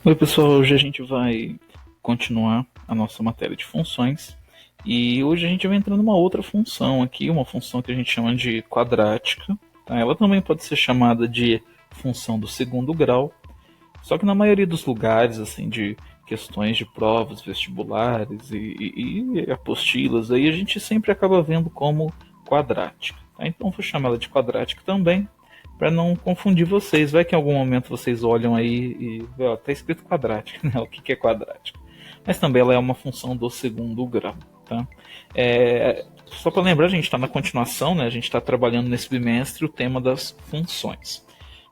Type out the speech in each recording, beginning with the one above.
Oi, pessoal, hoje a gente vai continuar a nossa matéria de funções e hoje a gente vai entrar numa outra função aqui, uma função que a gente chama de quadrática. Tá? Ela também pode ser chamada de função do segundo grau, só que na maioria dos lugares, assim, de questões de provas vestibulares e apostilas, aí a gente sempre acaba vendo como quadrática. Tá? Então vou chamar ela de quadrática também, para não confundir vocês. Vai que em algum momento vocês olham aí e ó, tá escrito quadrática, né? O que é quadrática? Mas também ela é uma função do segundo grau, tá? Só para lembrar, a gente está na continuação, né? A gente está trabalhando nesse bimestre o tema das funções.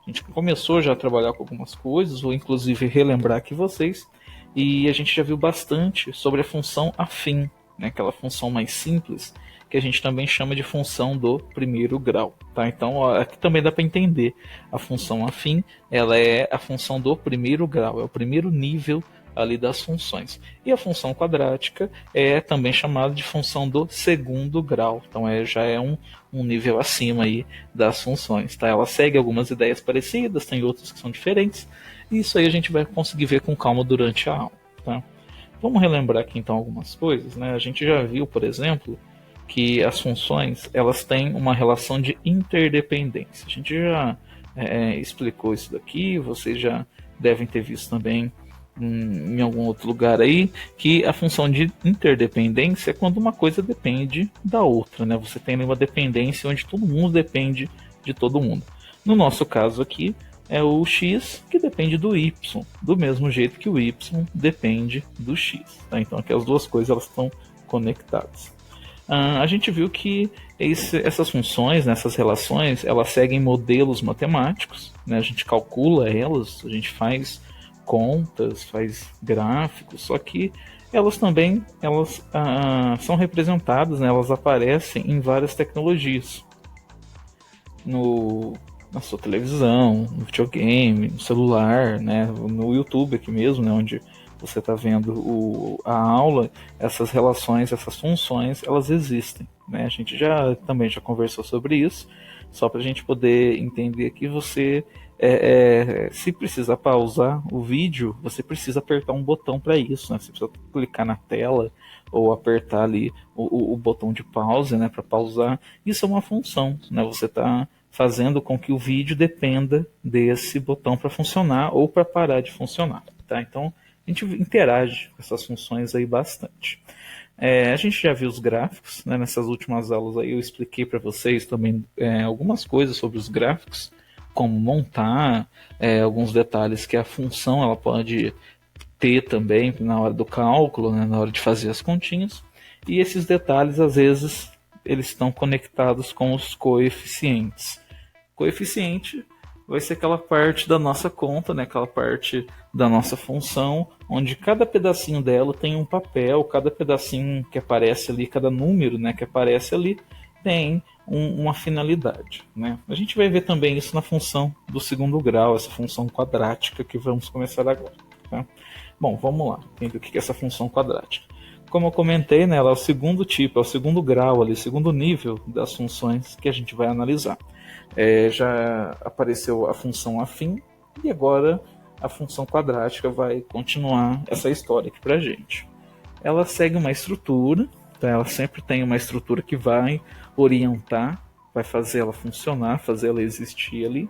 A gente começou já a trabalhar com algumas coisas, vou inclusive relembrar aqui vocês, e a gente já viu bastante sobre a função afim, né? Aquela função mais simples, que a gente também chama de função do primeiro grau. Tá? Então, ó, aqui também dá para entender. A função afim, ela é a função do primeiro grau, é o primeiro nível ali das funções. E a função quadrática é também chamada de função do segundo grau. Então, já é um nível acima aí das funções. Tá? Ela segue algumas ideias parecidas, tem outras que são diferentes. E isso aí a gente vai conseguir ver com calma durante a aula. Tá? Vamos relembrar aqui então algumas coisas. Né? A gente já viu, por exemplo, que as funções elas têm uma relação de interdependência. A gente já explicou isso daqui, vocês já devem ter visto também em algum outro lugar aí, que a função de interdependência é quando uma coisa depende da outra, né? Você tem uma dependência onde todo mundo depende de todo mundo. No nosso caso aqui, é o x que depende do y, do mesmo jeito que o y depende do x. Tá? Então aqui as duas coisas elas estão conectadas. A gente viu que essas funções, né, essas relações, elas seguem modelos matemáticos, né, a gente calcula elas, a gente faz contas, faz gráficos, só que elas também são representadas, né, elas aparecem em várias tecnologias. Na sua televisão, no videogame, no celular, né, no YouTube aqui mesmo, né, onde você está vendo a aula, essas relações, essas funções, elas existem. Né? A gente também já conversou sobre isso, só para a gente poder entender que você, se precisar pausar o vídeo, você precisa apertar um botão para isso. Né? Você precisa clicar na tela ou apertar ali o botão de pause, né, para pausar. Isso é uma função. Né? Você está fazendo com que o vídeo dependa desse botão para funcionar ou para parar de funcionar. Tá? Então, a gente interage com essas funções aí bastante. A gente já viu os gráficos, né? Nessas últimas aulas aí eu expliquei para vocês também algumas coisas sobre os gráficos, como montar, alguns detalhes que a função ela pode ter também na hora do cálculo, né? Na hora de fazer as continhas. E esses detalhes, às vezes, eles estão conectados com os coeficientes. Coeficiente vai ser aquela parte da nossa conta, né? Aquela parte da nossa função, onde cada pedacinho dela tem um papel, cada pedacinho que aparece ali, cada número, né, que aparece ali, tem uma finalidade. Né? A gente vai ver também isso na função do segundo grau, essa função quadrática que vamos começar agora. Tá? Bom, vamos lá, entender o que é essa função quadrática. Como eu comentei, né, ela é o segundo tipo, é o segundo grau, ali, o segundo nível das funções que a gente vai analisar. Já apareceu a função afim e agora a função quadrática vai continuar essa história aqui para a gente. Ela segue uma estrutura, tá? Ela sempre tem uma estrutura que vai orientar, vai fazer ela funcionar, fazer ela existir ali.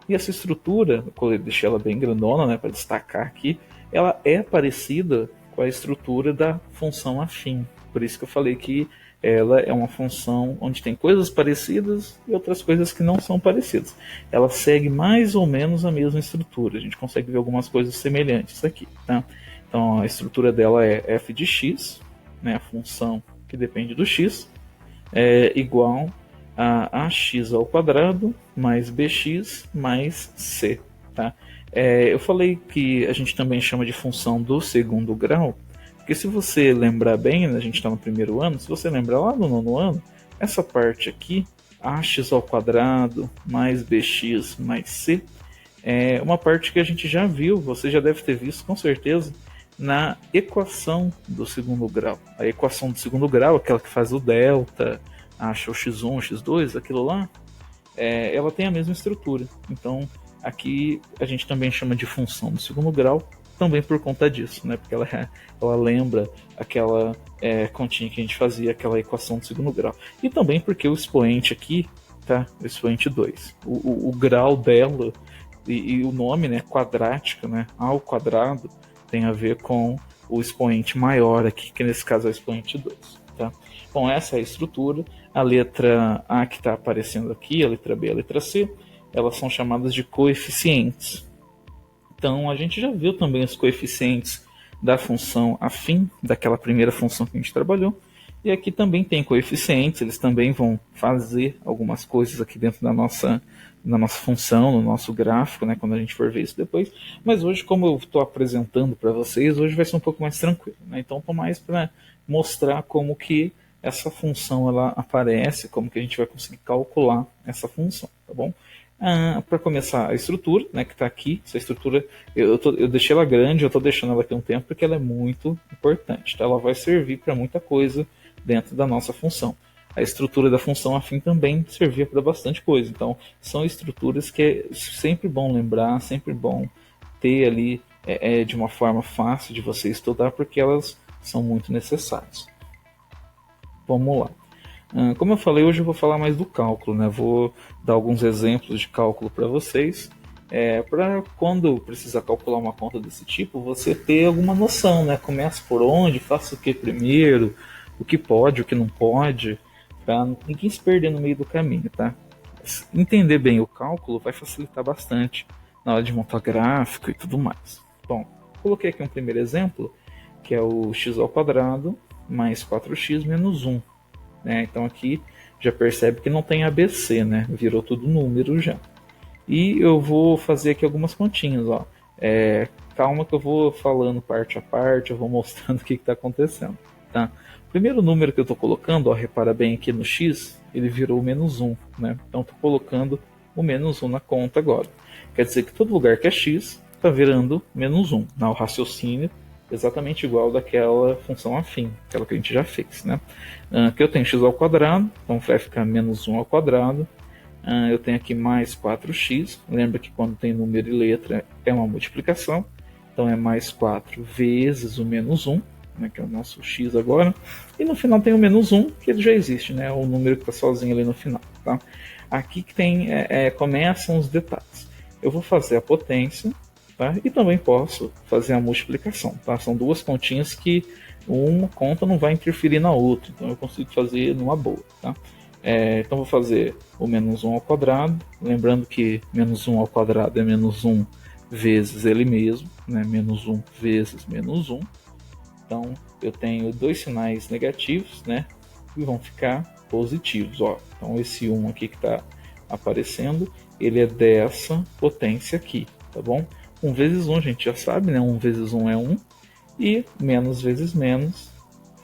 E essa estrutura, eu deixei ela bem grandona, né, para destacar aqui, ela é parecida com a estrutura da função afim. Por isso que eu falei que ela é uma função onde tem coisas parecidas e outras coisas que não são parecidas. Ela segue mais ou menos a mesma estrutura. A gente consegue ver algumas coisas semelhantes aqui. Tá? Então a estrutura dela é f de x, né, a função que depende do x, é igual a ax ao quadrado mais bx mais c. Tá? Eu falei que a gente também chama de função do segundo grau, porque se você lembrar bem, né, a gente está no primeiro ano, se você lembrar lá no nono ano, essa parte aqui, ax ao quadrado mais bx mais c, é uma parte que a gente já viu, você já deve ter visto com certeza, na equação do segundo grau. A equação do segundo grau, aquela que faz o delta, acha o x1, o x2, aquilo lá, ela tem a mesma estrutura. Então, aqui a gente também chama de função do segundo grau, também por conta disso, né? Porque ela lembra aquela continha que a gente fazia, aquela equação de segundo grau. E também porque o expoente aqui, tá? O expoente 2. O grau dela e o nome, né? Quadrática, né? Ao quadrado tem a ver com o expoente maior aqui, que nesse caso é o expoente 2. Tá? Bom, essa é a estrutura. A letra A que está aparecendo aqui, a letra B e a letra C, elas são chamadas de coeficientes. Então, a gente já viu também os coeficientes da função afim, daquela primeira função que a gente trabalhou. E aqui também tem coeficientes, eles também vão fazer algumas coisas aqui dentro da nossa função, no nosso gráfico, né, quando a gente for ver isso depois. Mas hoje, como eu estou apresentando para vocês, hoje vai ser um pouco mais tranquilo. Né? Então, estou mais para mostrar como que essa função ela aparece, como que a gente vai conseguir calcular essa função, tá bom? Para começar, a estrutura, né, que está aqui, essa estrutura, eu deixei ela grande, eu estou deixando ela aqui um tempo porque ela é muito importante. Tá? Ela vai servir para muita coisa dentro da nossa função. A estrutura da função afim também servia para bastante coisa. Então, são estruturas que é sempre bom lembrar, sempre bom ter ali de uma forma fácil de você estudar, porque elas são muito necessárias. Vamos lá. Como eu falei, hoje eu vou falar mais do cálculo, né? Vou dar alguns exemplos de cálculo para vocês, para quando precisar calcular uma conta desse tipo, você ter alguma noção, né? Começa por onde, faça o que primeiro, o que pode, o que não pode, para ninguém se perder no meio do caminho, tá? Entender bem o cálculo vai facilitar bastante na hora de montar gráfico e tudo mais. Bom, coloquei aqui um primeiro exemplo, que é o x ao quadrado mais 4x menos 1. Então aqui já percebe que não tem ABC, né? Virou tudo número já. E eu vou fazer aqui algumas continhas, ó. Calma que eu vou falando parte a parte, eu vou mostrando o que está acontecendo. Tá? O primeiro número que eu estou colocando, ó, repara bem aqui no x, ele virou menos 1. Né? Então estou colocando o menos 1 na conta agora. Quer dizer que todo lugar que é x está virando menos 1. O raciocínio exatamente igual daquela função afim, aquela que a gente já fez. Né? Aqui eu tenho x ao quadrado, então vai ficar menos 1 ao quadrado. Eu tenho aqui mais 4x, lembra que quando tem número e letra é uma multiplicação, então é mais 4 vezes o menos 1, né, que é o nosso x agora, e no final tem o menos 1, que ele já existe, né, o número que está sozinho ali no final. Tá? Aqui que tem, começam os detalhes. Eu vou fazer a potência, tá? E também posso fazer a multiplicação. Tá? São duas continhas que uma conta não vai interferir na outra, então eu consigo fazer numa boa. Tá? Então vou fazer o menos 1 ao quadrado, lembrando que menos 1 ao quadrado é menos 1 vezes ele mesmo, né? Menos 1 vezes menos 1. Então eu tenho dois sinais negativos, né? E vão ficar positivos. Ó. Então esse 1 aqui que está aparecendo, ele é dessa potência aqui, tá bom? 1 vezes 1 a gente já sabe, né? 1 vezes 1 é 1, e menos vezes menos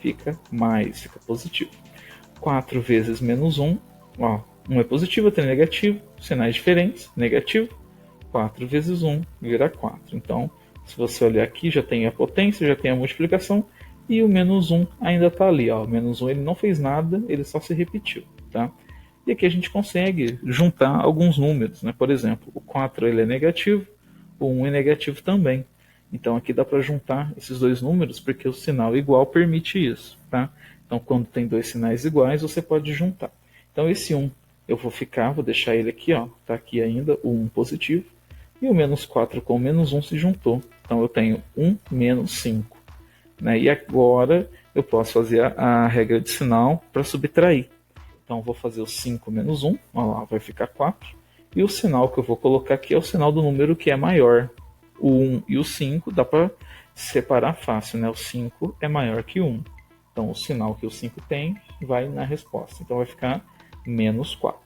fica mais, fica positivo. 4 vezes menos 1, ó, 1 é positivo, outro é negativo, sinais diferentes, negativo, 4 vezes 1 vira 4. Então, se você olhar aqui, já tem a potência, já tem a multiplicação, e o menos 1 ainda está ali. Ó. O menos 1 ele não fez nada, ele só se repetiu. Tá? E aqui a gente consegue juntar alguns números. Né? Por exemplo, o 4 ele é negativo, o 1 é negativo também. Então aqui dá para juntar esses dois números, porque o sinal igual permite isso. Tá? Então quando tem dois sinais iguais, você pode juntar. Então esse 1 eu vou deixar ele aqui, ó, tá aqui ainda, o 1 positivo, e o menos 4 com o menos 1 se juntou. Então eu tenho 1 menos 5. Né? E agora eu posso fazer a regra de sinal para subtrair. Então vou fazer o 5 menos 1, ó lá, vai ficar 4. E o sinal que eu vou colocar aqui é o sinal do número que é maior. O 1 e o 5 dá para separar fácil, né? O 5 é maior que o 1. Então o sinal que o 5 tem vai na resposta. Então vai ficar menos 4.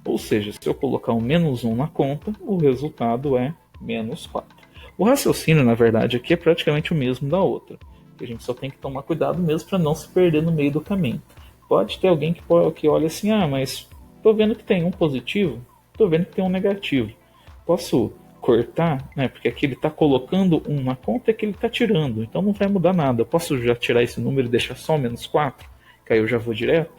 Ou seja, se eu colocar um menos 1 na conta, o resultado é menos 4. O raciocínio, na verdade, aqui é praticamente o mesmo da outra. A gente só tem que tomar cuidado mesmo para não se perder no meio do caminho. Pode ter alguém que olha assim, mas estou vendo que tem um positivo, estou vendo que tem um negativo. Posso cortar, né? Porque aqui ele está colocando um na conta que ele está tirando, então não vai mudar nada. Eu posso já tirar esse número e deixar só o menos 4, que aí eu já vou direto?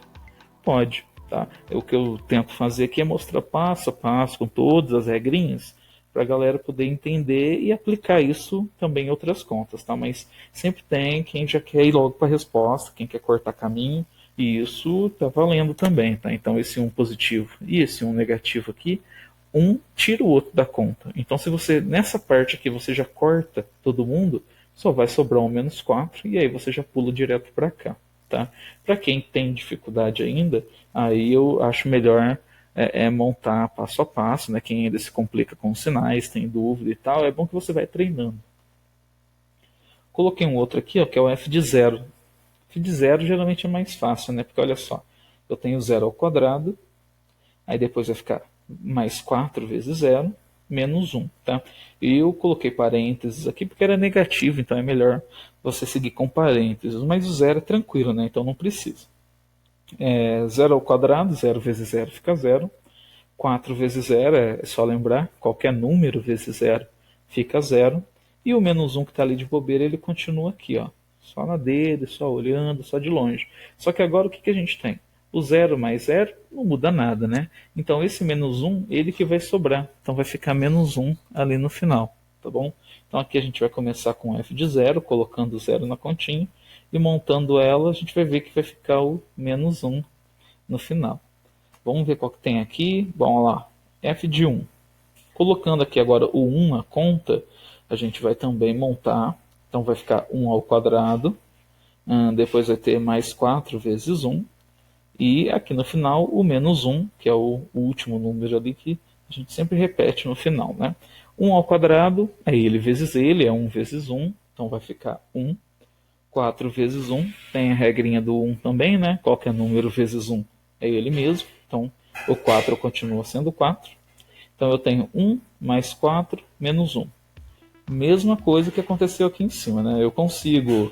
Pode. Tá? O que eu tento fazer aqui é mostrar passo a passo, com todas as regrinhas, para a galera poder entender e aplicar isso também em outras contas, tá? Mas sempre tem quem já quer ir logo para a resposta, quem quer cortar caminho, e isso está valendo também, tá? Então esse um positivo e esse um negativo aqui, um tira o outro da conta. Então se você, nessa parte aqui, você já corta todo mundo, só vai sobrar um -4 e aí você já pula direto para cá, tá? Para quem tem dificuldade ainda, aí eu acho melhor montar passo a passo, né? Quem ainda se complica com os sinais, tem dúvida e tal, é bom que você vai treinando. Coloquei um outro aqui, ó, que é o f de zero. F de zero geralmente é mais fácil, né? Porque olha só, eu tenho zero ao quadrado, aí depois vai ficar mais 4 vezes zero, menos 1, tá? E eu coloquei parênteses aqui porque era negativo, então é melhor você seguir com parênteses. Mas o zero é tranquilo, né? Então não precisa. Zero ao quadrado, 0 vezes zero fica zero. 4 vezes zero, é só lembrar, qualquer número vezes zero fica zero. E o menos 1 que está ali de bobeira, ele continua aqui, ó, só na dele, só olhando, só de longe. Só que agora o que a gente tem? O zero mais zero não muda nada, né? Então esse menos 1, ele que vai sobrar. Então vai ficar menos 1 ali no final, tá bom? Então aqui a gente vai começar com f de zero, colocando zero na continha, e montando ela a gente vai ver que vai ficar o menos 1 no final. Vamos ver qual que tem aqui. Bom, lá, f de 1. Colocando aqui agora o 1 na conta, a gente vai também montar. Então vai ficar 1 ao quadrado. Depois vai ter mais 4 vezes 1. E aqui no final o menos 1, que é o último número ali que a gente sempre repete no final, né? 1 ao quadrado é ele vezes ele, é 1 vezes 1. Então vai ficar 1. 4 vezes 1. Tem a regrinha do 1 também, né? Qualquer número vezes 1 é ele mesmo. Então o 4 continua sendo 4. Então eu tenho 1 mais 4 menos 1. Mesma coisa que aconteceu aqui em cima, né? Eu consigo,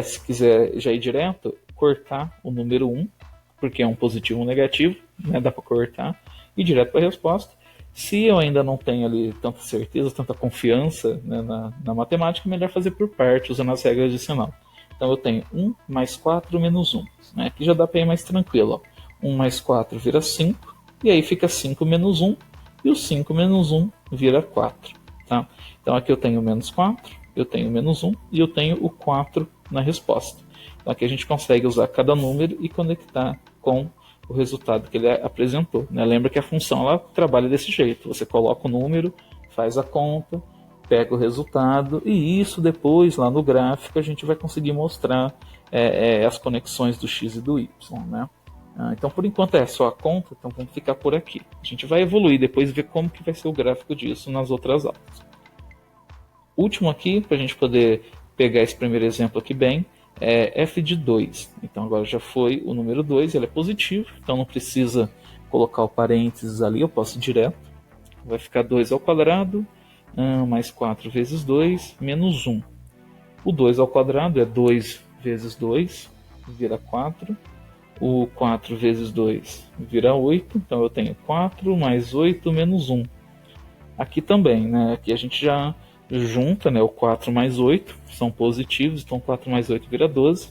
se quiser já ir direto, cortar o número 1, porque é um positivo ou um negativo, né? Dá para cortar, e direto para a resposta. Se eu ainda não tenho ali tanta certeza, tanta confiança, né, na matemática, é melhor fazer por parte, usando as regras de sinal. Então eu tenho 1 mais 4 menos 1. Né? Aqui já dá para ir mais tranquilo. Ó. 1 mais 4 vira 5, e aí fica 5 menos 1, e o 5 menos 1 vira 4. Tá? Então aqui eu tenho menos 4, eu tenho menos 1, e eu tenho o 4 na resposta. Então aqui a gente consegue usar cada número e conectar com o resultado que ele apresentou. Né? Lembra que a função ela trabalha desse jeito. Você coloca o número, faz a conta, pega o resultado, e isso depois, lá no gráfico, a gente vai conseguir mostrar as conexões do x e do y. Né? Então, por enquanto é só a conta, então vamos ficar por aqui. A gente vai evoluir depois e ver como que vai ser o gráfico disso nas outras aulas. Último aqui, para a gente poder pegar esse primeiro exemplo aqui bem, é f de 2. Então agora já foi o número 2, ele é positivo, então não precisa colocar o parênteses ali, eu posso ir direto. Vai ficar 2 ao quadrado, mais 4 vezes 2, menos 1. O 2 ao quadrado é 2 vezes 2, vira 4. O 4 vezes 2 vira 8, então eu tenho 4 mais 8 menos 1. Aqui também, né? Aqui a gente já junta, né, o 4 mais 8, são positivos, então 4 mais 8 vira 12.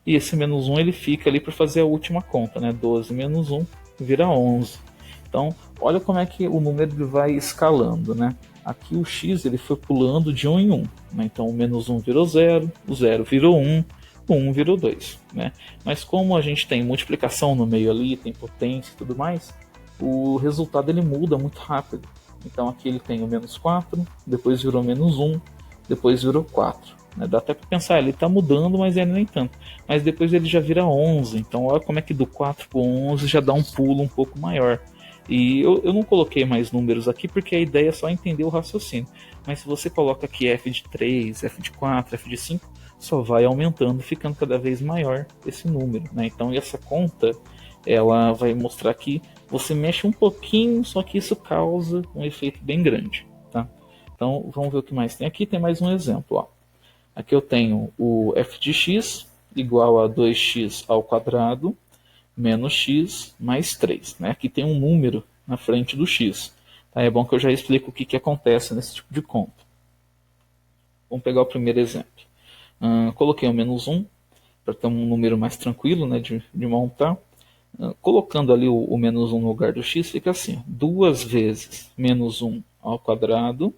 E esse menos 1 ele fica ali para fazer a última conta, né? 12 menos 1 vira 11. Então, olha como é que o número ele vai escalando, né? Aqui o x ele foi pulando de 1 em 1. Né? Então o menos 1 virou 0, o 0 virou 1, o 1 virou 2. Né? Mas como a gente tem multiplicação no meio ali, tem potência e tudo mais, o resultado ele muda muito rápido. Então aqui ele tem o menos 4, depois virou menos 1, depois virou 4. Né? Dá até para pensar, ele está mudando, mas ele nem tanto. Mas depois ele já vira 11, então olha como é que do 4 para o 11 já dá um pulo um pouco maior. E eu não coloquei mais números aqui porque a ideia é só entender o raciocínio. Mas se você coloca aqui f de 3, f de 4, f de 5, só vai aumentando, ficando cada vez maior esse número. Né? Então essa conta ela vai mostrar que você mexe um pouquinho, só que isso causa um efeito bem grande. Tá? Então vamos ver o que mais tem aqui. Tem mais um exemplo. Ó. Aqui eu tenho o f de x igual a 2x ao quadrado menos x mais 3. Né? Aqui tem um número na frente do x. Tá? É bom que eu já explico o que acontece nesse tipo de conta. Vamos pegar o primeiro exemplo. Coloquei o menos 1 para ter um número mais tranquilo, né, de montar. Colocando ali o menos 1 no lugar do x, fica assim. 2 vezes menos 1 ao quadrado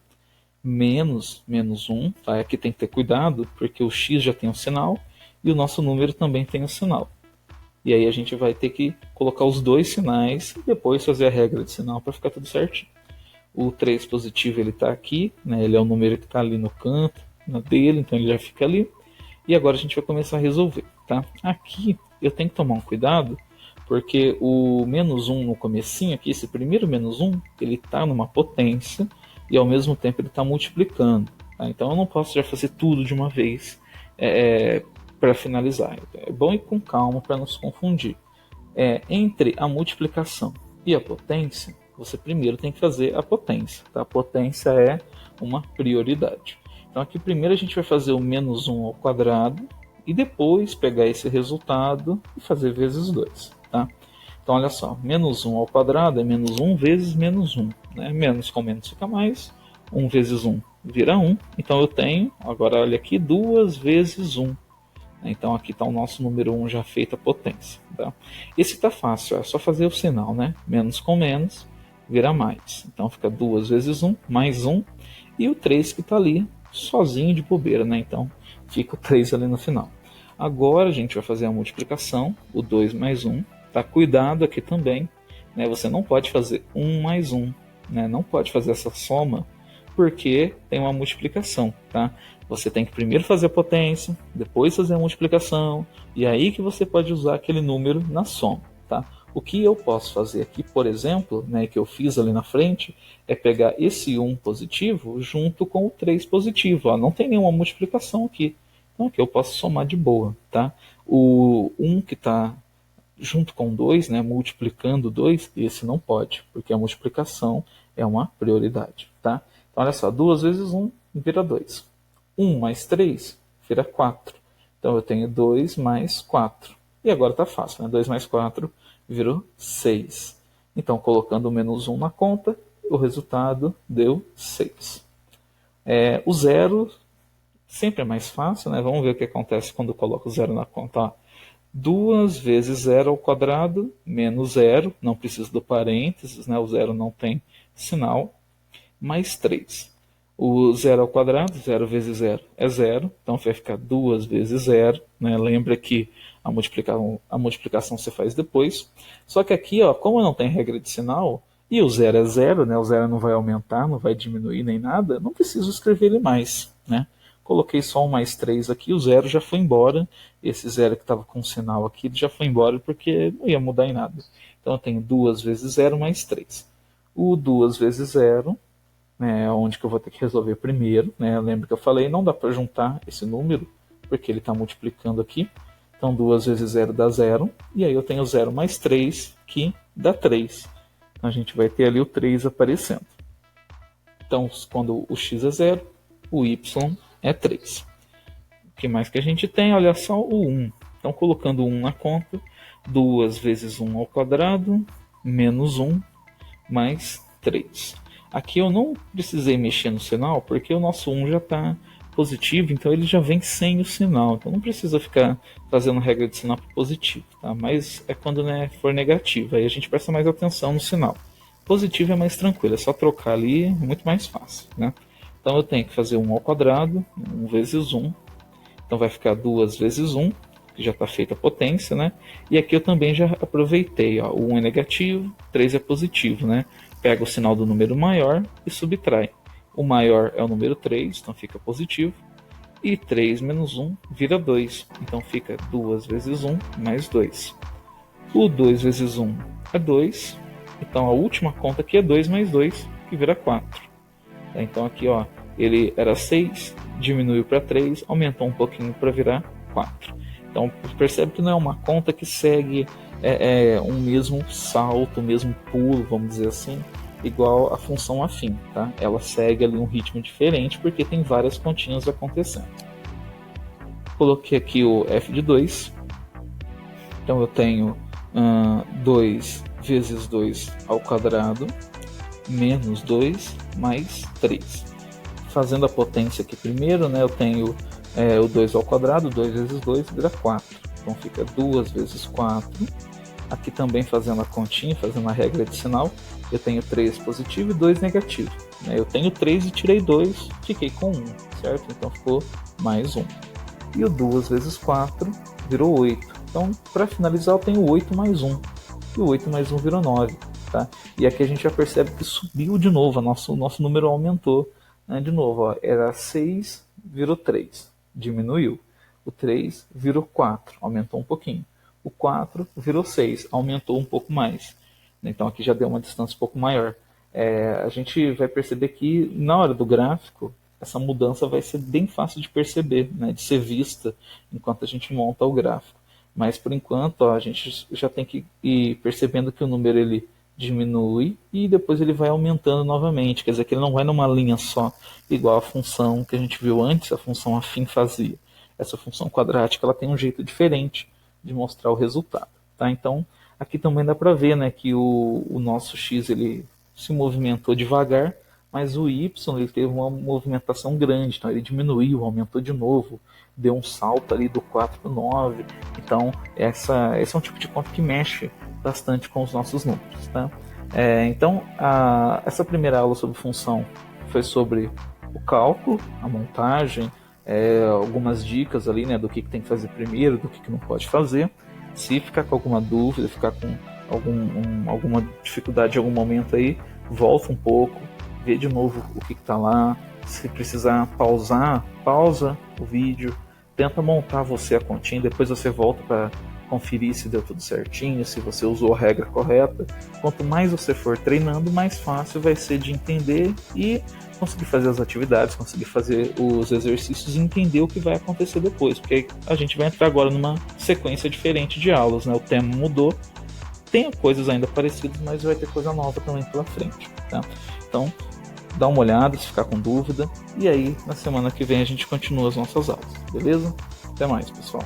menos menos 1. Tá? Aqui tem que ter cuidado, porque o x já tem um sinal e o nosso número também tem um sinal. E aí a gente vai ter que colocar os dois sinais e depois fazer a regra de sinal para ficar tudo certinho. O 3 positivo ele está aqui, né? Ele é o número que está ali no canto dele, então ele já fica ali. E agora a gente vai começar a resolver. Tá? Aqui eu tenho que tomar um cuidado, porque o menos 1 no comecinho aqui, esse primeiro menos 1, ele está numa potência e ao mesmo tempo ele está multiplicando. Tá? Então eu não posso já fazer tudo de uma vez para finalizar. É bom ir com calma para não se confundir. Entre a multiplicação e a potência, você primeiro tem que fazer a potência. Tá? A potência é uma prioridade. Então aqui primeiro a gente vai fazer o menos 1 ao quadrado e depois pegar esse resultado e fazer vezes 2. Tá? Então olha só, menos 1 ao quadrado é menos 1 vezes menos 1. Né? Menos com menos fica mais. 1 vezes 1 vira 1. Então eu tenho, agora olha aqui, 2 vezes 1. Então aqui está o nosso número 1 já feito a potência. Tá? Esse está fácil, é só fazer o sinal. Né? Menos com menos vira mais. Então fica 2 vezes 1, mais 1. E o 3 que está ali, sozinho de bobeira. Né? Então fica o 3 ali no final. Agora a gente vai fazer a multiplicação, o 2 mais 1. Tá? Cuidado aqui também. Né? Você não pode fazer 1 mais 1. Né? Não pode fazer essa soma, porque tem uma multiplicação. Tá? Você tem que primeiro fazer a potência, depois fazer a multiplicação, e aí que você pode usar aquele número na soma. Tá? O que eu posso fazer aqui, por exemplo, né, que eu fiz ali na frente, é pegar esse 1 positivo junto com o 3 positivo. Ó, não tem nenhuma multiplicação aqui. Então aqui eu posso somar de boa. Tá? O 1 que está junto com 2, né, multiplicando 2, esse não pode, porque a multiplicação é uma prioridade. Tá? Então olha só, 2 vezes 1 vira 2. 1 mais 3 vira 4. Então eu tenho 2 mais 4. E agora está fácil, né? 2 mais 4 virou 6. Então, colocando o menos 1 na conta, o resultado deu 6. O zero sempre é mais fácil, né? Vamos ver o que acontece quando eu coloco o zero na conta. Ó. 2 vezes 0 ao quadrado, menos 0, não precisa do parênteses, né? O zero não tem sinal, mais 3. O 0 ao quadrado, 0 vezes 0 é 0, então vai ficar 2 vezes 0. Né? Lembra que a multiplicação você faz depois. Só que aqui, ó, como não tem regra de sinal, e o 0 é 0, né? O 0 não vai aumentar, não vai diminuir nem nada, não preciso escrever ele mais. Né? Coloquei só um mais 3 aqui, o 0 já foi embora. Esse 0 que estava com sinal aqui já foi embora porque não ia mudar em nada. Então eu tenho 2 vezes 0 mais 3. O 2 vezes 0... onde que eu vou ter que resolver primeiro. Né? Lembra que eu falei, não dá para juntar esse número, porque ele está multiplicando aqui. Então 2 vezes 0 dá 0, e aí eu tenho 0 mais 3, que dá 3. Então a gente vai ter ali o 3 aparecendo. Então quando o x é 0, o y é 3. O que mais que a gente tem? Olha só o 1. Então colocando 1 na conta, 2 vezes 1 ao quadrado, menos 1, mais 3. Aqui eu não precisei mexer no sinal, porque o nosso 1 já está positivo, então ele já vem sem o sinal. Então não precisa ficar fazendo regra de sinal para positivo. Tá? Mas é quando for negativo, aí a gente presta mais atenção no sinal. Positivo é mais tranquilo, é só trocar ali, é muito mais fácil. Né? Então eu tenho que fazer 1 ao quadrado, 1 vezes 1. Então vai ficar 2 vezes 1, que já está feita a potência. Né? E aqui eu também já aproveitei. Ó, o 1 é negativo, 3 é positivo. Né? Pega o sinal do número maior e subtrai. O maior é o número 3, então fica positivo. E 3 menos 1 vira 2. Então fica 2 vezes 1 mais 2. O 2 vezes 1 é 2. Então a última conta aqui é 2 mais 2, que vira 4. Então aqui ó, ele era 6, diminuiu para 3, aumentou um pouquinho para virar 4. Então percebe que não é uma conta que segue um mesmo salto, um mesmo pulo, vamos dizer assim, igual a função afim. Tá? Ela segue ali um ritmo diferente porque tem várias continhas acontecendo. Coloquei aqui o f de 2. Então eu tenho 2 vezes 2 ao quadrado menos 2 mais 3. Fazendo a potência aqui primeiro, né, eu tenho o 2 ao quadrado, 2 vezes 2 vira 4. Então fica 2 vezes 4 Aqui também fazendo a continha, fazendo a regra de sinal, eu tenho 3 positivo e 2 negativo. Eu tenho 3 e tirei 2, fiquei com 1, certo? Então ficou mais 1. E o 2 vezes 4 virou 8. Então, para finalizar, eu tenho 8 mais 1. E o 8 mais 1 virou 9. Tá? E aqui a gente já percebe que subiu de novo, o nosso número aumentou. Né? De novo, ó, era 6, virou 3, diminuiu. O 3 virou 4, aumentou um pouquinho. O 4 virou 6, aumentou um pouco mais. Então aqui já deu uma distância um pouco maior. A gente vai perceber que na hora do gráfico, essa mudança vai ser bem fácil de perceber, né, de ser vista enquanto a gente monta o gráfico. Mas por enquanto, ó, a gente já tem que ir percebendo que o número ele diminui e depois ele vai aumentando novamente. Quer dizer que ele não vai numa linha só, igual a função que a gente viu antes, a função afim fazia. Essa função quadrática ela tem um jeito diferente de mostrar o resultado. Tá? Então, aqui também dá para ver, né, que o nosso x ele se movimentou devagar, mas o y ele teve uma movimentação grande, então ele diminuiu, aumentou de novo, deu um salto ali do 4 para o 9. Então, esse é um tipo de conta que mexe bastante com os nossos números. Tá? Então, essa primeira aula sobre função foi sobre o cálculo, a montagem, algumas dicas ali, né, do que tem que fazer primeiro, do que não pode fazer. Se ficar com alguma dúvida, ficar com alguma dificuldade em algum momento aí, volta um pouco, vê de novo o que está lá. Se precisar pausar, pausa o vídeo, tenta montar você a continha, depois você volta para conferir se deu tudo certinho, se você usou a regra correta. Quanto mais você for treinando, mais fácil vai ser de entender e conseguir fazer as atividades, conseguir fazer os exercícios e entender o que vai acontecer depois, porque a gente vai entrar agora numa sequência diferente de aulas, né? O tema mudou, tem coisas ainda parecidas, mas vai ter coisa nova também pela frente, tá? Então, dá uma olhada, se ficar com dúvida, e aí na semana que vem a gente continua as nossas aulas, beleza? Até mais, pessoal!